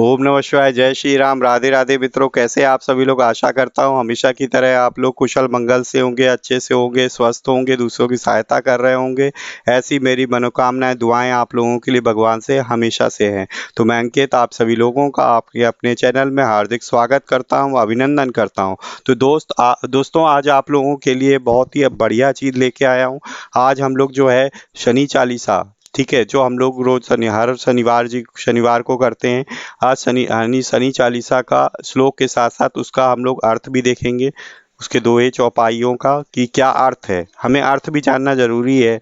ओम नमः शिवाय। जय श्री राम। राधे राधे मित्रों, कैसे आप सभी लोग। आशा करता हूँ हमेशा की तरह आप लोग कुशल मंगल से होंगे, अच्छे से होंगे, स्वस्थ होंगे, दूसरों की सहायता कर रहे होंगे। ऐसी मेरी मनोकामनाएं, दुआएं आप लोगों के लिए भगवान से हमेशा से हैं। तो मैं अंकित आप सभी लोगों का आपके अपने चैनल में हार्दिक स्वागत करता हूँ, अभिनंदन करता हूँ। तो दोस्तों आज आप लोगों के लिए बहुत ही बढ़िया चीज़ लेके आया हूँ। आज हम लोग जो है शनि चालीसा, ठीक है, जो हम लोग रोज हर शनिवार को करते हैं। आज शनि चालीसा का श्लोक के साथ साथ उसका हम लोग अर्थ भी देखेंगे, उसके दोहे चौपाइयों का कि क्या अर्थ है। हमें अर्थ भी जानना जरूरी है,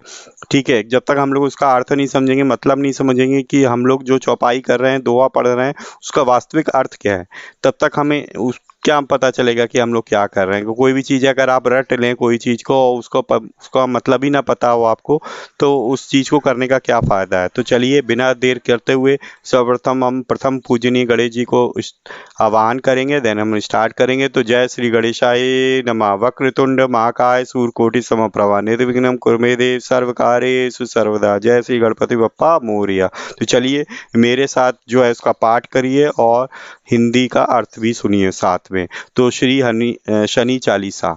ठीक है। जब तक हम लोग उसका अर्थ नहीं समझेंगे, मतलब नहीं समझेंगे कि हम लोग जो चौपाई कर रहे हैं, दोहा पढ़ रहे हैं, उसका वास्तविक अर्थ क्या है, तब तक हमें उस क्या पता चलेगा कि हम लोग क्या कर रहे हैं। कोई भी चीज़ अगर आप रट लें कोई चीज़ को और उसका मतलब ही ना पता हो आपको, तो उस चीज़ को करने का क्या फ़ायदा है। तो चलिए बिना देर करते हुए सर्वप्रथम हम प्रथम पूजनीय गणेश जी को आवाहन करेंगे, देन हम स्टार्ट करेंगे। तो जय श्री गणेशाय नमः। वक्रतुंड महाकाय सूर्यकोटि समप्रभा निर्विघ्नं कुरु मे देव सर्वकार्येषु सर्वदा। जय श्री गणपति बप्पा मोरया। तो चलिए मेरे साथ जो है उसका पाठ करिए और हिंदी का अर्थ भी सुनिए साथ में। तो शनि चालीसा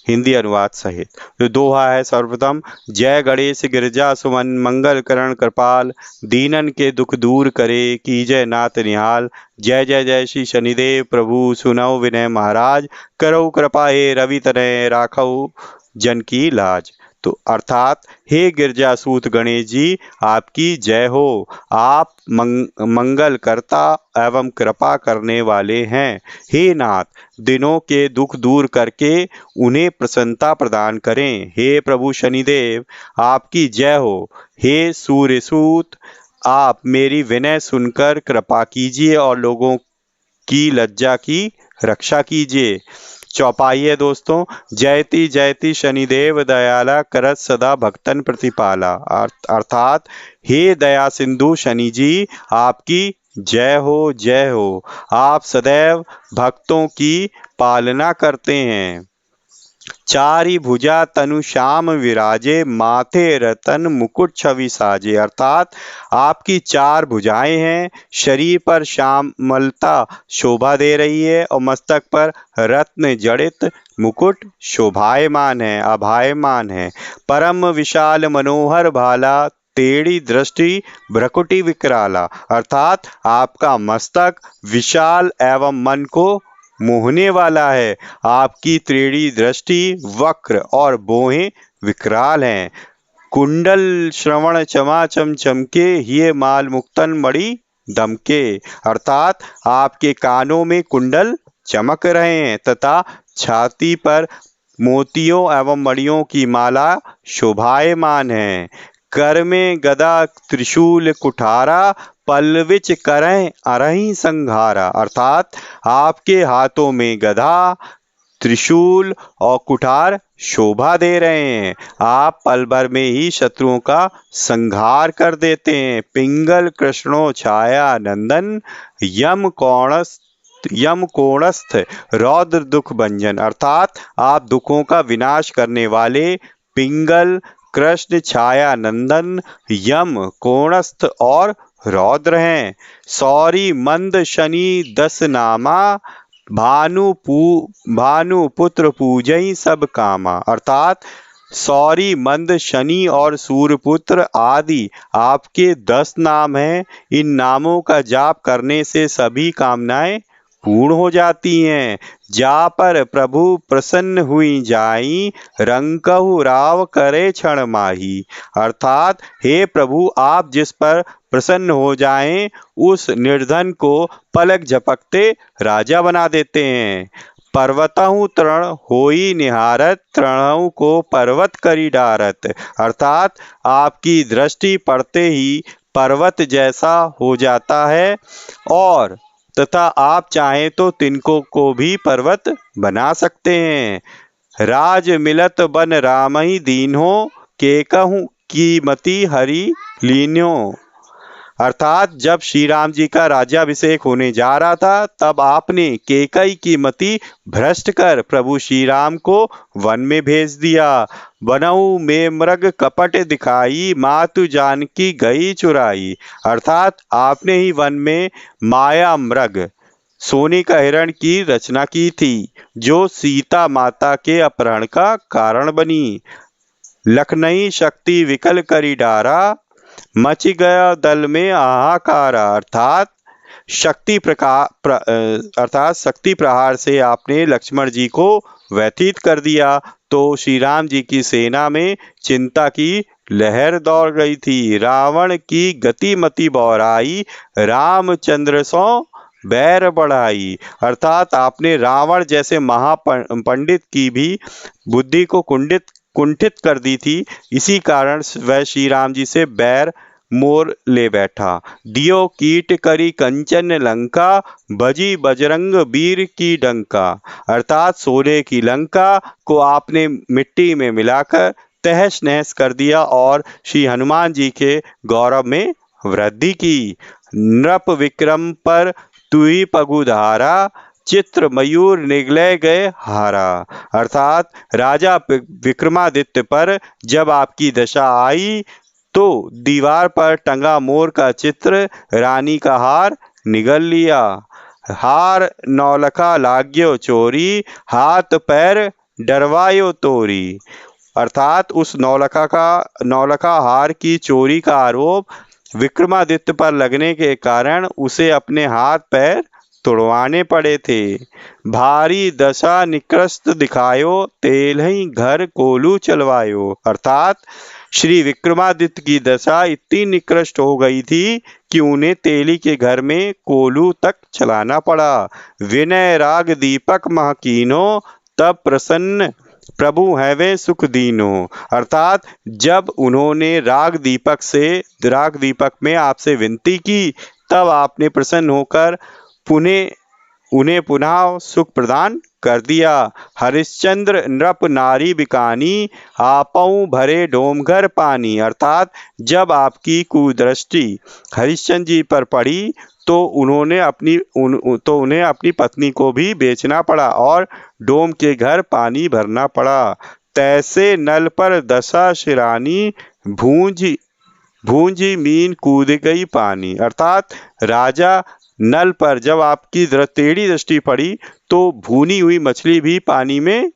हिंदी अनुवाद सहित जो दोहा है। सर्वप्रथम जय गणेश गिरजा सुमन मंगल करण कृपाल, दीनन के दुख दूर करे कीजय नाथ निहाल। जय जय जय श्री शनिदेव प्रभु सुनौ विनय महाराज, करौ कृपा हे रवि तनय राखौ जन की लाज। तो अर्थात हे गिरजासूत गणेश जी आपकी जय हो। आप मंगल करता एवं कृपा करने वाले हैं। हे नाथ दिनों के दुख दूर करके उन्हें प्रसन्नता प्रदान करें। हे प्रभु शनिदेव आपकी जय हो। हे सूर्यसूत आप मेरी विनय सुनकर कृपा कीजिए और लोगों की लज्जा की रक्षा कीजिए। चौपाई है दोस्तों। जयति जयति शनिदेव दयाला करत सदा भक्तन प्रतिपाला। अर्थात हे दया सिंधु शनि जी आपकी जय हो, जय हो। आप सदैव भक्तों की पालना करते हैं। चारि भुजा तनु श्याम विराजे, माथे रतन मुकुट छवि साजे। अर्थात आपकी चार भुजाएं हैं, शरीर पर श्यामलता शोभा दे रही है और मस्तक पर रत्न जड़ित मुकुट शोभायमान है, आभायमान है। परम विशाल मनोहर भाला, टेढ़ी दृष्टि भ्रकुटी विकराला। अर्थात आपका मस्तक विशाल एवं मन को मोहने वाला है। आपकी टेढ़ी दृष्टि वक्र और भौहें विकराल हैं। कुंडल श्रवण चमाचम चमके, ये माल मुक्तन मणि दमके। अर्थात आपके कानों में कुंडल चमक रहे हैं तथा छाती पर मोतियों एवं मणियों की माला शोभायमान है। कर में गदा त्रिशूल कुठारा, पल्लविच करें अरही संघारा। अर्थात आपके हाथों में गदा त्रिशूल और कुठार शोभा दे रहे हैं। आप पल भर में ही शत्रुओं का संहार कर देते हैं। पिंगल कृष्णो छाया नंदन, यम कोणस्थ रौद्र दुख भंजन। अर्थात आप दुखों का विनाश करने वाले पिंगल कृष्ण छाया नंदन यम कोणस्थ और रौद्र हैं। सौरी मंद शनि दस नामा, भानुपुत्र पूजई सब कामा। अर्थात सौरी मंद शनि और सूर्यपुत्र आदि आपके 10 नाम हैं। इन नामों का जाप करने से सभी कामनाएं पूर्ण हो जाती हैं। जा पर प्रभु प्रसन्न हुई जाई, रंकहु राव करे क्षण माही। अर्थात हे प्रभु आप जिस पर प्रसन्न हो जाएं उस निर्धन को पलक झपकते राजा बना देते हैं। पर्वतहु तृण होई निहारत, तृणहु को पर्वत करी डारत। अर्थात आपकी दृष्टि पड़ते ही पर्वत जैसा हो जाता है और तथा आप चाहें तो तिनको को भी पर्वत बना सकते हैं। राज मिलत बन रामहि दीन्हो, केकहु कीमति हरि लीन्हो। अर्थात जब श्री राम जी का राज्याभिषेक होने जा रहा था, तब आपने कैकई की मति भ्रष्ट कर प्रभु श्री राम को वन में भेज दिया। बनऊ में मृग कपट दिखाई, मातु जानकी गई चुराई। अर्थात आपने ही वन में माया मृग सोने का हिरण की रचना की थी, जो सीता माता के अपहरण का कारण बनी। लखनई शक्ति विकल करी डारा, मच गया दल में हाहाकारा। अर्थात शक्ति प्रहार से आपने लक्ष्मण जी को व्यथित कर दिया, तो श्री राम जी की सेना में चिंता की लहर दौड़ गई थी। रावण की गतिमति बौराई, रामचंद्र सो बैर बढ़ाई। अर्थात आपने रावण जैसे महापंडित की भी बुद्धि को कुंठित कर दी थी। इसी कारण वह श्री राम जी से बैर मोर ले बैठा। दियो कीट करी कंचन लंका, बजी बजरंग वीर की डंका। अर्थात सोने की लंका को आपने मिट्टी में मिलाकर तहस नहस कर दिया और श्री हनुमान जी के गौरव में वृद्धि की। नृप विक्रम पर तुई पगुधारा, चित्र मयूर निगले गए हारा। अर्थात राजा विक्रमादित्य पर जब आपकी दशा आई, तो दीवार पर टंगा मोर का चित्र रानी का हार निगल लिया। हार नौलखा लाग्यो चोरी, हाथ पैर डरवायो तोरी। अर्थात उस नौलखा हार की चोरी का आरोप विक्रमादित्य पर लगने के कारण उसे अपने हाथ पैर तुड़वाने पड़े थे। भारी दशा निकृष्ट दिखायो, तेल ही घर कोलू चलवायो। अर्थात श्री विक्रमादित्य की दशा इतनी निकृष्ट हो गई थी कि उन्हें तेली के घर में कोलू तक चलाना पड़ा। विनय राग दीपक महकीनो, तब प्रसन्न प्रभु है वे सुख दीनो। अर्थात जब उन्होंने राग दीपक में आपसे विनती की, तब आपने प्रसन्न होकर उन्हें पुनः सुख प्रदान कर दिया। हरिश्चंद्र नृप नारी बिकानी, आपऊ भरे डोमघर पानी। अर्थात जब आपकी कुदृष्टि हरिश्चंद्र जी पर पड़ी, तो उन्हें अपनी पत्नी को भी बेचना पड़ा और डोम के घर पानी भरना पड़ा। तैसे नल पर दशा शिरानी, भूंजी मीन कूद गई पानी। अर्थात राजा नल पर जब आपकी टेढ़ी दृष्टि पड़ी, तो भूनी हुई मछली भी पानी में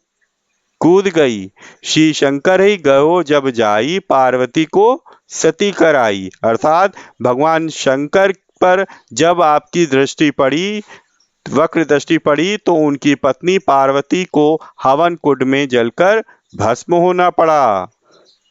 कूद गई। श्री शंकर ही गयो जब जाई, पार्वती को सती कराई। अर्थात भगवान शंकर पर जब आपकी वक्र दृष्टि पड़ी, तो उनकी पत्नी पार्वती को हवन कुंड में जलकर भस्म होना पड़ा।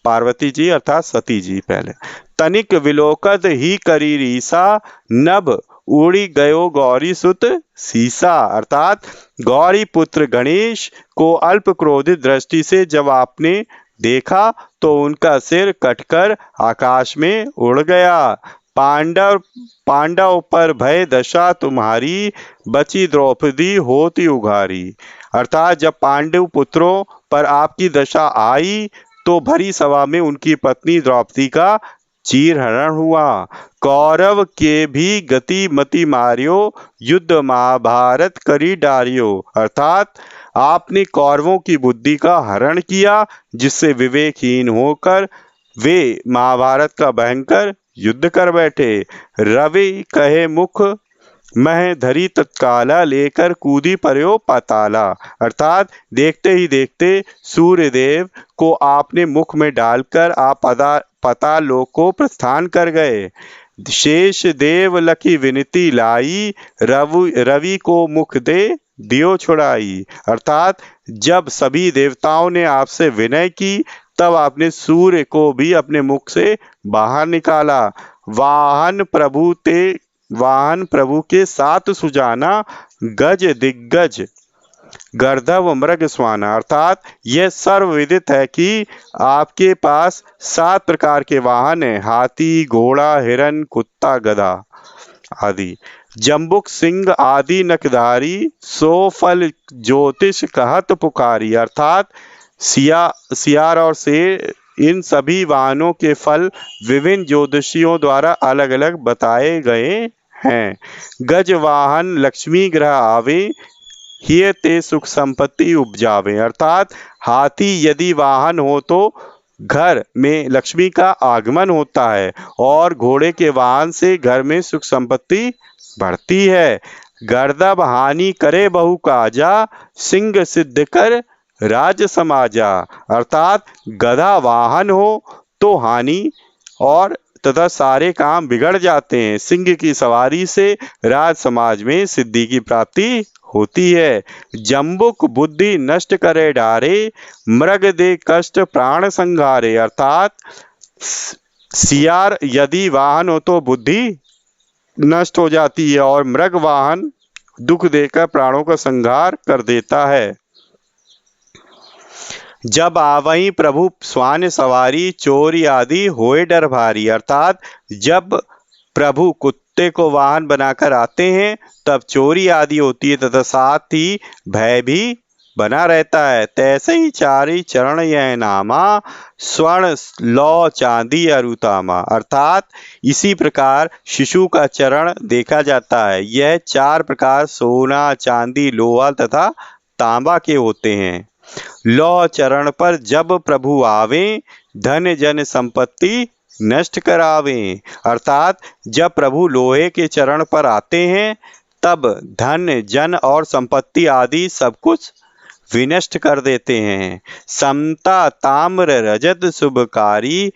पार्वती जी अर्थात सती जी पहले। तनिक विलोकत ही करी रीसा, नभ उड़ी गयो गौरी सुत सीसा। अर्थात गौरी पुत्र गणेश को अल्प क्रोधित दृष्टि से जब आपने देखा, तो उनका सिर कटकर आकाश में उड़ गया। पांडव पर भय दशा तुम्हारी, बची द्रौपदी होती उघारी। अर्थात जब पांडव पुत्रों पर आपकी दशा आई, तो भरी सभा में उनकी पत्नी द्रौपदी का चीरहरण हुआ। कौरव के भी गति मति मारियो, युद्ध महाभारत करी डारियो। अर्थात आपने कौरवों की बुद्धि का हरण किया, जिससे विवेकहीन होकर वे महाभारत का भयंकर युद्ध कर बैठे। रवि कहे मुख मह धरी तत्काला, लेकर कूदी पर्यो पाताला। अर्थात देखते ही देखते सूर्यदेव को आपने मुख में डालकर आप पाताल लोक को प्रस्थान कर गए। शेष देव लकी विनती लाई, रवि को मुख दे दियो छुड़ाई। अर्थात जब सभी देवताओं ने आपसे विनय की, तब आपने सूर्य को भी अपने मुख से बाहर निकाला। वाहन प्रभु के सात सुजाना, गज दिग्गज गर्दभ मृग स्वाना। अर्थात यह सर्वविदित है कि आपके पास 7 प्रकार के वाहन हैं: हाथी, घोड़ा, हिरन, कुत्ता, गधा आदि। जम्बुक सिंह आदि नखधारी, सो फल ज्योतिष कहत पुकारी। अर्थात सियार और शेर इन सभी वाहनों के फल विभिन्न ज्योतिषियों द्वारा अलग अलग बताए गए हैं। गज वाहन लक्ष्मी ग्रह आवे, हिय ते सुख संपत्ति उपजावे। अर्थात हाथी यदि वाहन हो तो घर में लक्ष्मी का आगमन होता है और घोड़े के वाहन से घर में सुख संपत्ति बढ़ती है। गर्दभ हानि करे बहु काजा, सिंह सिद्ध कर राज समाजा। अर्थात गधा वाहन हो तो हानि और तथा सारे काम बिगड़ जाते हैं। सिंह की सवारी से राज समाज में सिद्धि की प्राप्ति होती है। जम्बुक बुद्धि नष्ट करे डारे, मृग दे कष्ट प्राण संघारे। अर्थात सियार यदि वाहन हो तो बुद्धि नष्ट हो जाती है और मृग वाहन दुख देकर प्राणों का संहार कर देता है। जब आवहीं प्रभु स्वान सवारी, चोर आदि होए डर भारी। अर्थात जब प्रभु कुत्ते को वाहन बनाकर आते हैं तब चोरी आदि होती है तथा साथ ही भय भी बना रहता है। तैसे ही चारी चरण यह नामा, स्वर्ण लौ चांदी अरुतामा। अर्थात इसी प्रकार शिशु का चरण देखा जाता है। यह चार प्रकार सोना चांदी लोहा तथा तांबा के होते हैं। लौह चरण पर जब प्रभु आवे, धन जन संपत्ति नष्ट करावे। अर्थात जब प्रभु लोहे के चरण पर आते हैं तब धन जन और संपत्ति आदि सब कुछ विनष्ट कर देते हैं। समता ताम्र रजत शुभकारी,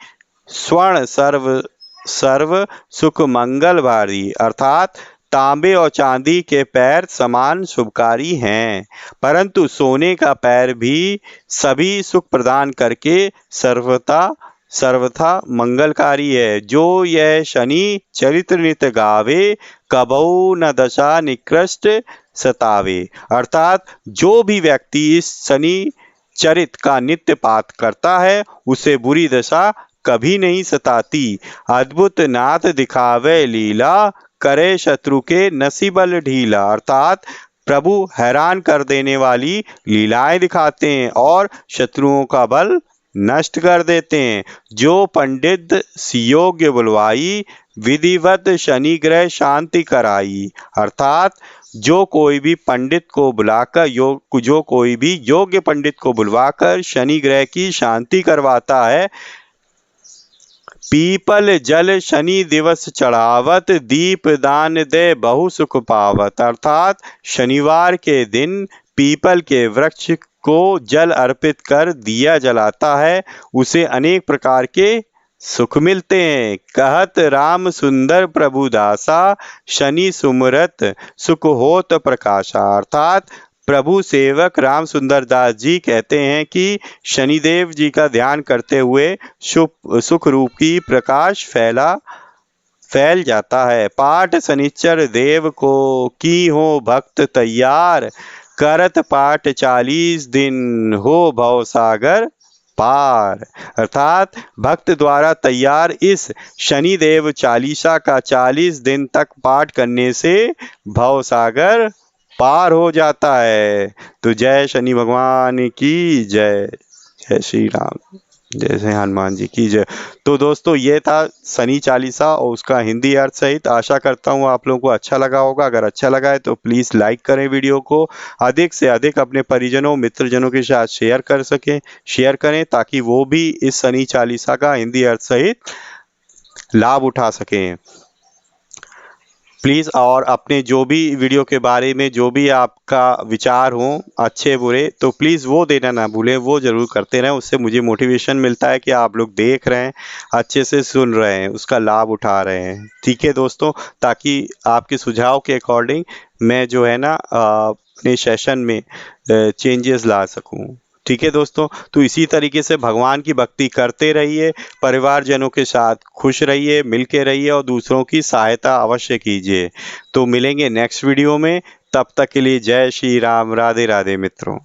स्वर्ण सर्व सुख मंगल भारी। अर्थात तांबे और चांदी के पैर समान शुभकारी हैं, परंतु सोने का पैर भी सभी सुख प्रदान करके सर्वथा मंगलकारी है। जो यह शनि चरित्र नित गावे, कबहु न दशा निकृष्ट सतावे। अर्थात जो भी व्यक्ति इस शनि चरित का नित्य पाठ करता है उसे बुरी दशा कभी नहीं सताती। अद्भुत नाथ दिखावे लीला, करे शत्रु के नसीबल ढीला। अर्थात प्रभु हैरान कर देने वाली लीलाएं दिखाते हैं और शत्रुओं का बल नष्ट कर देते हैं। जो पंडित सियोग्य बुलवाई, विधिवत शनि ग्रह शांति कराई। अर्थात जो कोई भी पंडित को बुलाकर जो कोई भी योग्य पंडित को बुलवाकर शनि ग्रह की शांति करवाता है। पीपल जल शनि दिवस चढ़ावत, दीप दान दे बहु सुख पावत। अर्थात शनिवार के दिन पीपल के वृक्ष को जल अर्पित कर दिया जलाता है, उसे अनेक प्रकार के सुख मिलते हैं। कहत राम सुंदर प्रभु दासा, शनि सुमरत सुख होत प्रकाशा। अर्थात प्रभु सेवक राम सुंदर दास जी कहते हैं कि शनिदेव जी का ध्यान करते हुए सुख रूप की प्रकाश फैल जाता है। पाठ शनिचर देव को की हो भक्त तैयार, करत पाठ 40 दिन हो भव सागर पार। अर्थात भक्त द्वारा तैयार इस शनिदेव चालीसा का 40 दिन तक पाठ करने से भव सागर पार हो जाता है। तो जय शनि भगवान की जय, जय श्री राम, जय श्री हनुमान जी की जय। तो दोस्तों ये था शनि चालीसा और उसका हिंदी अर्थ सहित। आशा करता हूँ आप लोगों को अच्छा लगा होगा। अगर अच्छा लगा है तो प्लीज़ लाइक करें वीडियो को, अधिक से अधिक अपने परिजनों मित्रजनों के साथ शेयर करें ताकि वो भी इस शनि चालीसा का हिंदी अर्थ सहित लाभ उठा सकें प्लीज़। और अपने जो भी वीडियो के बारे में जो भी आपका विचार हो अच्छे बुरे तो प्लीज़ वो देना ना भूलें, वो ज़रूर करते रहें। उससे मुझे मोटिवेशन मिलता है कि आप लोग देख रहे हैं, अच्छे से सुन रहे हैं, उसका लाभ उठा रहे हैं। ठीक है दोस्तों, ताकि आपके सुझाव के अकॉर्डिंग मैं जो है ना अपने सेशन में चेंजेस ला सकूं। ठीक है दोस्तों, तो इसी तरीके से भगवान की भक्ति करते रहिए, परिवारजनों के साथ खुश रहिए, मिलके रहिए और दूसरों की सहायता अवश्य कीजिए। तो मिलेंगे नेक्स्ट वीडियो में, तब तक के लिए जय श्री राम, राधे राधे मित्रों।